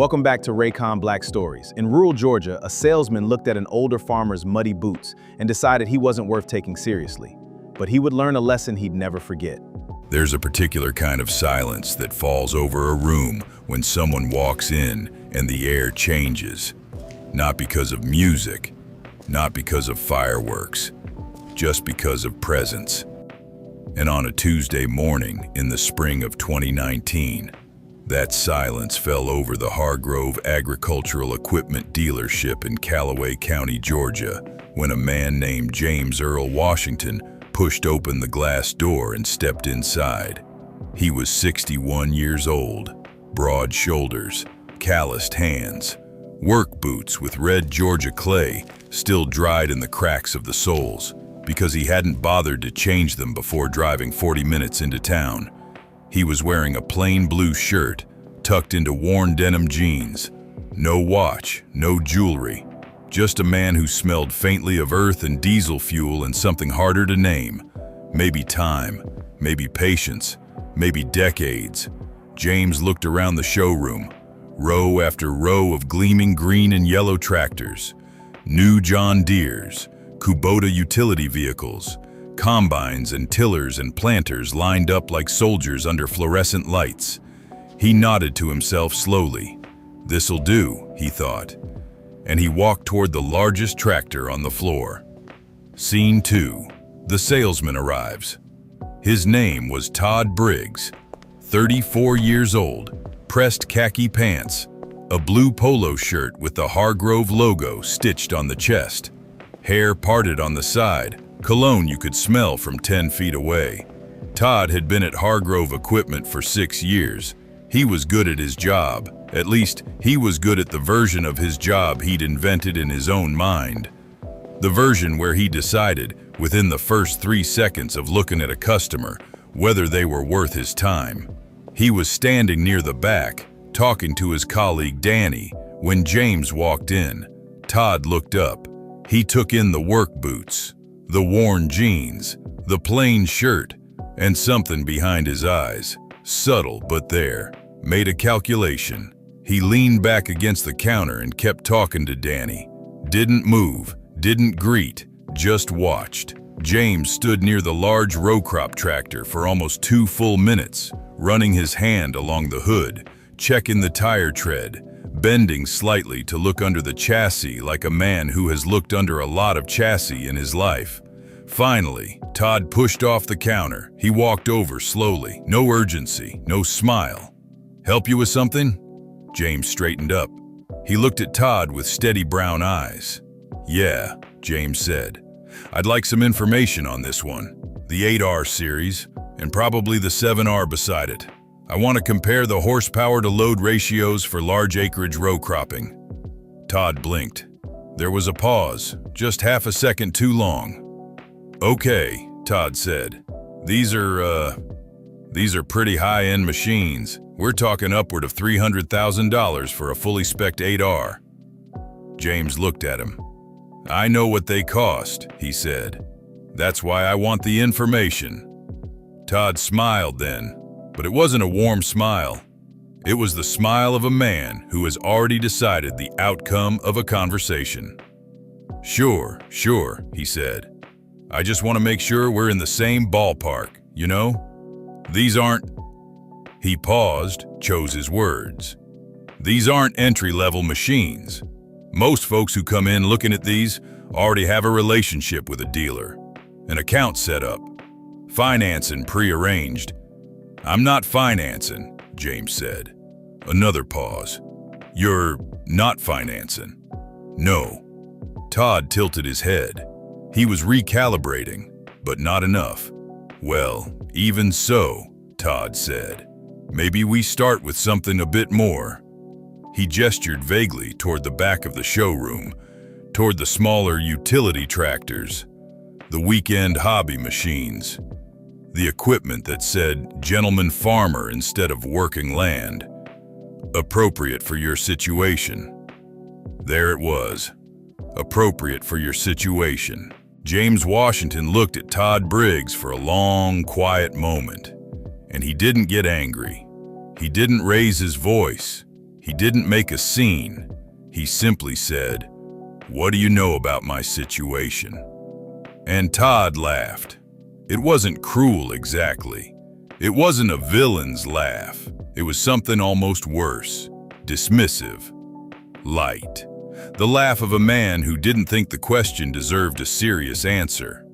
Welcome back to Raycon Black Stories. In rural Georgia, a salesman looked at an older farmer's muddy boots and decided he wasn't worth taking seriously. But he would learn a lesson he'd never forget. There's a particular kind of silence that falls over a room when someone walks in and the air changes. Not because of music, not because of fireworks, just because of presence. And on a Tuesday morning in the spring of 2019, that silence fell over the Hargrove Agricultural Equipment dealership in Callaway County, Georgia, when a man named James Earl Washington pushed open the glass door and stepped inside. He was 61 years old, broad shoulders, calloused hands, work boots with red Georgia clay still dried in the cracks of the soles because he hadn't bothered to change them before driving 40 minutes into town. He was wearing a plain blue shirt, tucked into worn denim jeans. No watch, no jewelry. Just a man who smelled faintly of earth and diesel fuel and something harder to name. Maybe time, maybe patience, maybe decades. James looked around the showroom, row after row of gleaming green and yellow tractors, new John Deeres, Kubota utility vehicles, combines and tillers and planters lined up like soldiers under fluorescent lights. He nodded to himself slowly. "This'll do," he thought, and he walked toward the largest tractor on the floor. Scene 2. The salesman arrives. His name was Todd Briggs, 34 years old, pressed khaki pants, a blue polo shirt with the Hargrove logo stitched on the chest, hair parted on the side, cologne you could smell from 10 feet away. Todd had been at Hargrove Equipment for 6 years. He was good at his job. At least, he was good at the version of his job he'd invented in his own mind. The version where he decided, within the first 3 seconds of looking at a customer, whether they were worth his time. He was standing near the back, talking to his colleague Danny, when James walked in. Todd looked up. He took in the work boots, the worn jeans, the plain shirt, and something behind his eyes, subtle but there, made a calculation. He leaned back against the counter and kept talking to Danny. Didn't move, didn't greet, just watched. James stood near the large row crop tractor for almost 2 full minutes, running his hand along the hood, checking the tire tread, bending slightly to look under the chassis like a man who has looked under a lot of chassis in his life. Finally, Todd pushed off the counter. He walked over slowly, no urgency, no smile. "Help you with something?" James straightened up. He looked at Todd with steady brown eyes. "Yeah," James said. "I'd like some information on this one, the 8R series, and probably the 7R beside it. I want to compare the horsepower to load ratios for large acreage row cropping." Todd blinked. There was a pause, just half a second too long. "Okay," Todd said. These are pretty high-end machines. We're talking upward of $300,000 for a fully spec'd 8R. James looked at him. "I know what they cost," he said. "That's why I want the information." Todd smiled then, but it wasn't a warm smile. It was the smile of a man who has already decided the outcome of a conversation. Sure, he said. "I just want to make sure we're in the same ballpark, you know? These aren't..." He paused, chose his words. "These aren't entry-level machines. Most folks who come in looking at these already have a relationship with a dealer, an account set up, financing pre-arranged." "I'm not financing," James said. Another pause. "You're not financing?" "No." Todd tilted his head. He was recalibrating, but not enough. "Well, even so," Todd said. "Maybe we start with something a bit more." He gestured vaguely toward the back of the showroom, toward the smaller utility tractors, the weekend hobby machines, the equipment that said "gentleman farmer" instead of "working land." Appropriate for your situation. There it was. Appropriate for your situation. James Washington looked at Todd Briggs for a long, quiet moment, and he didn't get angry. He didn't raise his voice. He didn't make a scene. He simply said, "What do you know about my situation?" And Todd laughed. It wasn't cruel exactly. It wasn't a villain's laugh. It was something almost worse, dismissive, light. The laugh of a man who didn't think the question deserved a serious answer.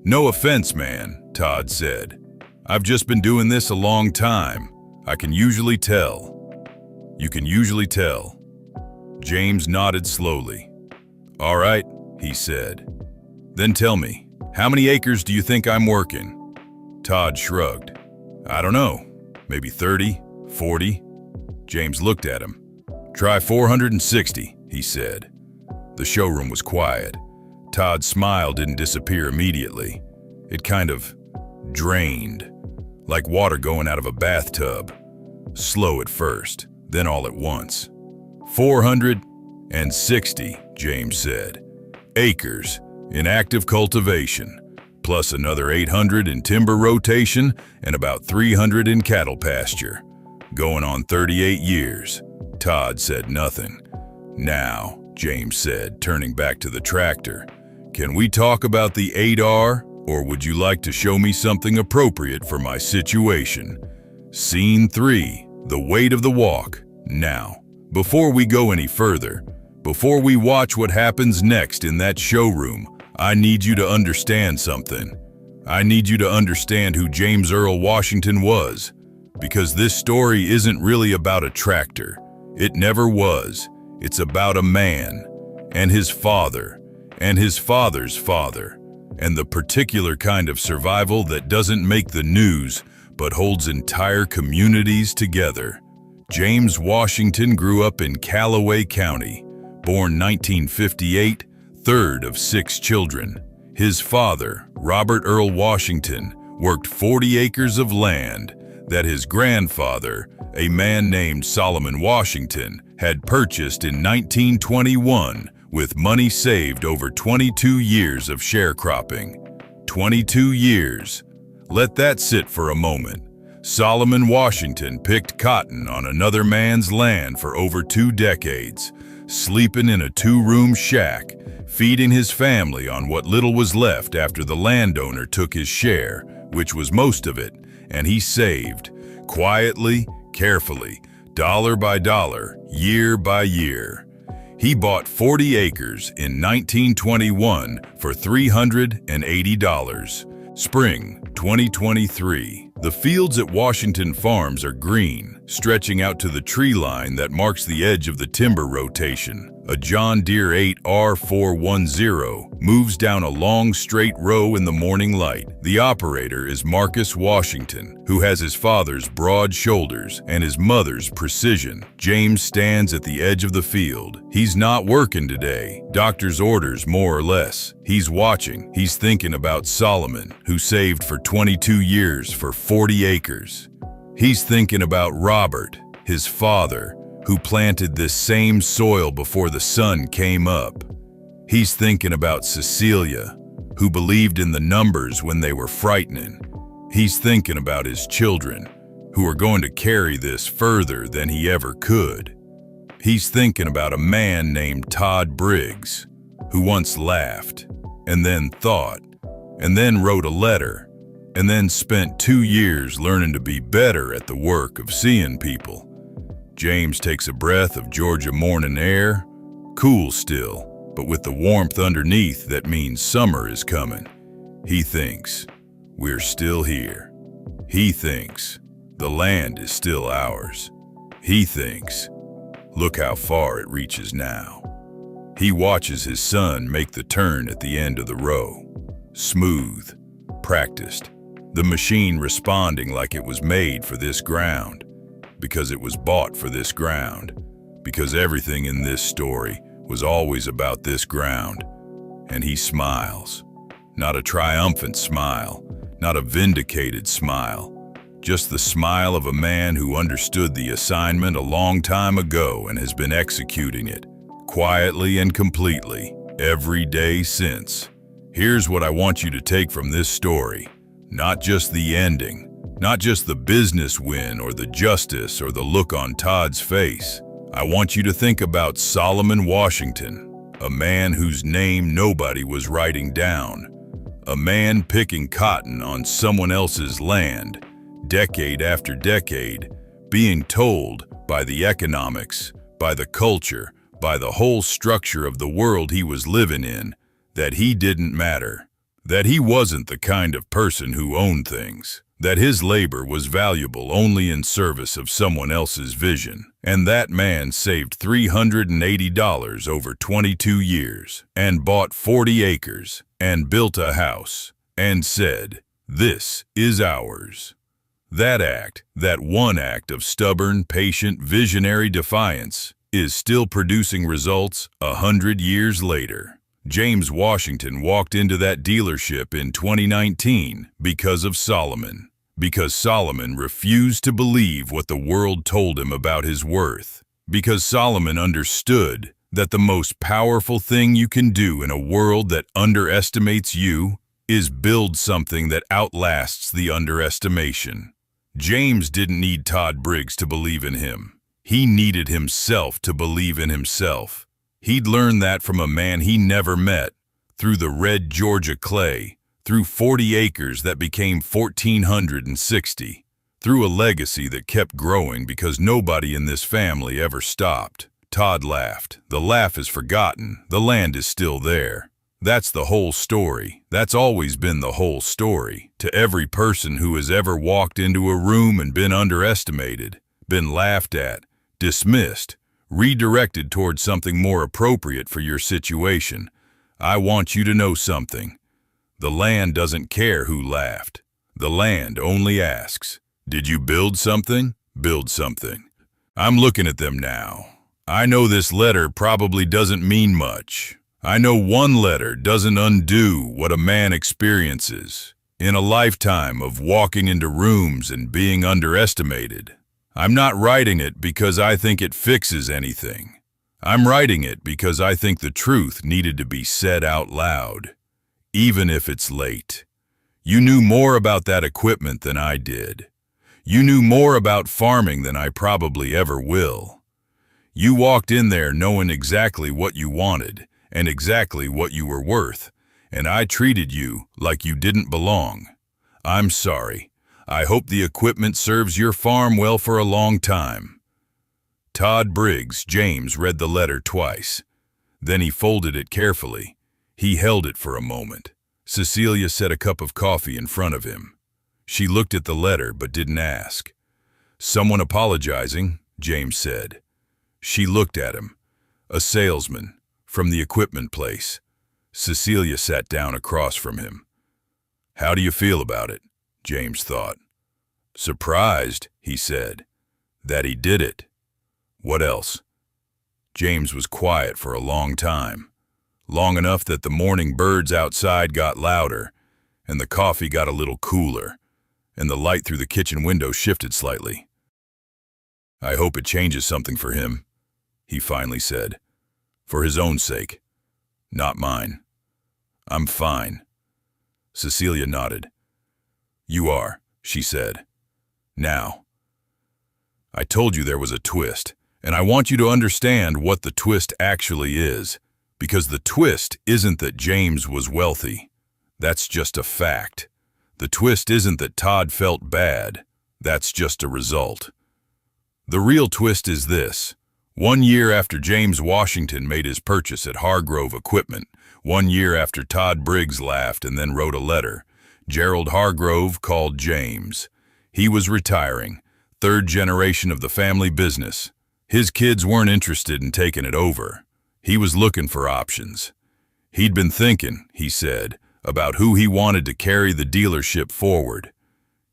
"No offense, man," Todd said. "I've just been doing this a long time. I can usually tell." "You can usually tell." James nodded slowly. "All right," he said. "Then tell me, how many acres do you think I'm working?" Todd shrugged. "I don't know, maybe 30, 40. James looked at him. "Try 460, he said. The showroom was quiet. Todd's smile didn't disappear immediately. It kind of drained, like water going out of a bathtub. Slow at first, then all at once. 460, James said. Acres in active cultivation, plus another 800 in timber rotation and about 300 in cattle pasture. Going on 38 years. Todd said nothing. "Now," James said, turning back to the tractor, "can we talk about the 8R, or would you like to show me something appropriate for my situation?" Scene 3, the weight of the walk. Now, before we go any further, before we watch what happens next in that showroom, I need you to understand something. I need you to understand who James Earl Washington was, because this story isn't really about a tractor. It never was. It's about a man, and his father, and his father's father, and the particular kind of survival that doesn't make the news, but holds entire communities together. James Washington grew up in Callaway County, born 1958, third of 6 children. His father, Robert Earl Washington, worked 40 acres of land that his grandfather, a man named Solomon Washington, had purchased in 1921 with money saved over 22 years of sharecropping. 22 years. Let that sit for a moment. Solomon Washington picked cotton on another man's land for over 2 decades, sleeping in a 2-room shack, feeding his family on what little was left after the landowner took his share, which was most of it, and he saved, quietly, carefully, dollar by dollar, year by year. He bought 40 acres in 1921 for $380. Spring 2023. The fields at Washington Farms are green, stretching out to the tree line that marks the edge of the timber rotation. A John Deere 8R410 moves down a long straight row in the morning light. The operator is Marcus Washington, who has his father's broad shoulders and his mother's precision. James stands at the edge of the field. He's not working today. Doctor's orders, more or less. He's watching. He's thinking about Solomon, who saved for 22 years for 40 acres. He's thinking about Robert, his father, who planted this same soil before the sun came up. He's thinking about Cecilia, who believed in the numbers when they were frightening. He's thinking about his children, who are going to carry this further than he ever could. He's thinking about a man named Todd Briggs, who once laughed, and then thought, and then wrote a letter, and then spent 2 years learning to be better at the work of seeing people. James takes a breath of Georgia morning air, cool still, but with the warmth underneath that means summer is coming. He thinks, we're still here. He thinks, the land is still ours. He thinks, look how far it reaches now. He watches his son make the turn at the end of the row. Smooth, practiced, the machine responding like it was made for this ground. Because it was bought for this ground, because everything in this story was always about this ground. And he smiles, not a triumphant smile, not a vindicated smile, just the smile of a man who understood the assignment a long time ago and has been executing it, quietly and completely, every day since. Here's what I want you to take from this story, not just the ending, not just the business win or the justice or the look on Todd's face. I want you to think about Solomon Washington, a man whose name nobody was writing down, a man picking cotton on someone else's land, decade after decade, being told by the economics, by the culture, by the whole structure of the world he was living in, that he didn't matter, that he wasn't the kind of person who owned things, that his labor was valuable only in service of someone else's vision. And that man saved $380 over 22 years, and bought 40 acres, and built a house, and said, "This is ours." That act, that one act of stubborn, patient, visionary defiance, is still producing results 100 years later. James Washington walked into that dealership in 2019 because of Solomon. Because Solomon refused to believe what the world told him about his worth. Because Solomon understood that the most powerful thing you can do in a world that underestimates you is build something that outlasts the underestimation. James didn't need Todd Briggs to believe in him. He needed himself to believe in himself. He'd learned that from a man he never met, through the red Georgia clay, through 40 acres that became 1,460, through a legacy that kept growing because nobody in this family ever stopped. Todd laughed. The laugh is forgotten. The land is still there. That's the whole story. That's always been the whole story. To every person who has ever walked into a room and been underestimated, been laughed at, dismissed, redirected towards something more appropriate for your situation, I want you to know something. The land doesn't care who laughed. The land only asks, did you build something? Build something. I'm looking at them now. I know this letter probably doesn't mean much. I know one letter doesn't undo what a man experiences in a lifetime of walking into rooms and being underestimated. I'm not writing it because I think it fixes anything. I'm writing it because I think the truth needed to be said out loud. Even if it's late. You knew more about that equipment than I did. You knew more about farming than I probably ever will. You walked in there knowing exactly what you wanted and exactly what you were worth, and I treated you like you didn't belong. I'm sorry. I hope the equipment serves your farm well for a long time. Todd Briggs, James read the letter twice. Then he folded it carefully. He held it for a moment. Cecilia set a cup of coffee in front of him. She looked at the letter but didn't ask. Someone apologizing, James said. She looked at him. A salesman, from the equipment place. Cecilia sat down across from him. How do you feel about it? James thought. Surprised, he said. That he did it. What else? James was quiet for a long time. Long enough that the morning birds outside got louder, and the coffee got a little cooler, and the light through the kitchen window shifted slightly. I hope it changes something for him, he finally said. For his own sake, not mine. I'm fine. Cecilia nodded. You are, she said. Now. I told you there was a twist, and I want you to understand what the twist actually is. Because the twist isn't that James was wealthy. That's just a fact. The twist isn't that Todd felt bad. That's just a result. The real twist is this. 1 year after James Washington made his purchase at Hargrove Equipment, 1 year after Todd Briggs laughed and then wrote a letter, Gerald Hargrove called James. He was retiring, third generation of the family business. His kids weren't interested in taking it over. He was looking for options. He'd been thinking, he said, about who he wanted to carry the dealership forward.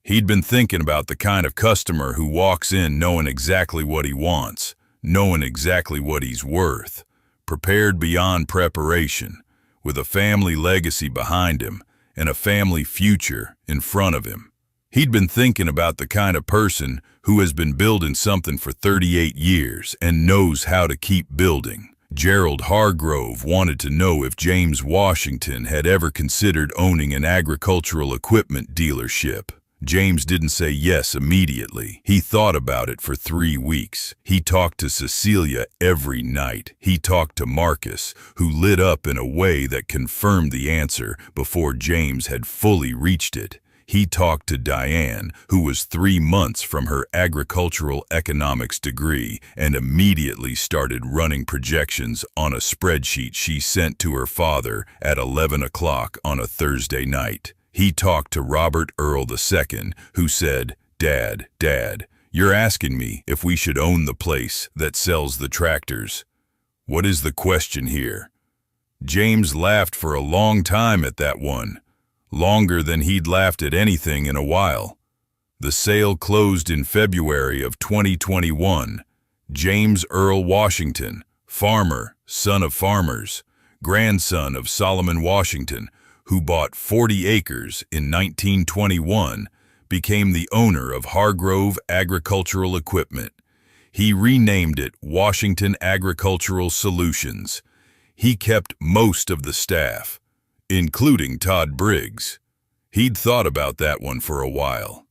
He'd been thinking about the kind of customer who walks in knowing exactly what he wants, knowing exactly what he's worth, prepared beyond preparation, with a family legacy behind him and a family future in front of him. He'd been thinking about the kind of person who has been building something for 38 years and knows how to keep building. Gerald Hargrove wanted to know if James Washington had ever considered owning an agricultural equipment dealership. James didn't say yes immediately. He thought about it for 3 weeks. He talked to Cecilia every night. He talked to Marcus, who lit up in a way that confirmed the answer before James had fully reached it. He talked to Diane, who was 3 months from her agricultural economics degree and immediately started running projections on a spreadsheet she sent to her father at 11 o'clock on a Thursday night. He talked to Robert Earl II, who said, Dad, you're asking me if we should own the place that sells the tractors. What is the question here? James laughed for a long time at that one, longer than he'd laughed at anything in a while. The sale closed in February of 2021. James Earl Washington, farmer, son of farmers, grandson of Solomon Washington, who bought 40 acres in 1921, became the owner of Hargrove Agricultural Equipment. He renamed it Washington Agricultural Solutions. He kept most of the staff, including Todd Briggs. He'd thought about that one for a while.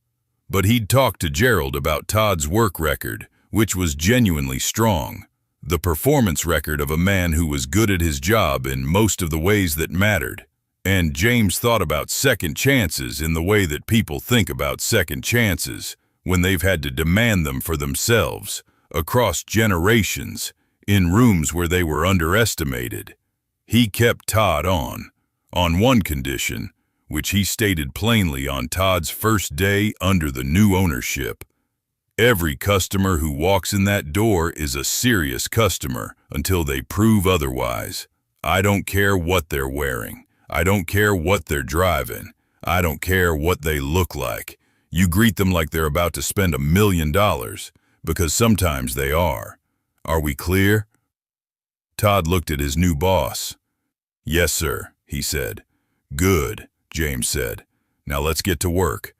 But he'd talked to Gerald about Todd's work record, which was genuinely strong. The performance record of a man who was good at his job in most of the ways that mattered. And James thought about second chances in the way that people think about second chances, when they've had to demand them for themselves, across generations, in rooms where they were underestimated. He kept Todd on one condition, which he stated plainly on Todd's first day under the new ownership. Every customer who walks in that door is a serious customer until they prove otherwise. I don't care what they're wearing. I don't care what they're driving. I don't care what they look like. You greet them like they're about to spend $1 million, because sometimes they are. Are we clear? Todd looked at his new boss. Yes, sir, he said. Good, James said. Now let's get to work.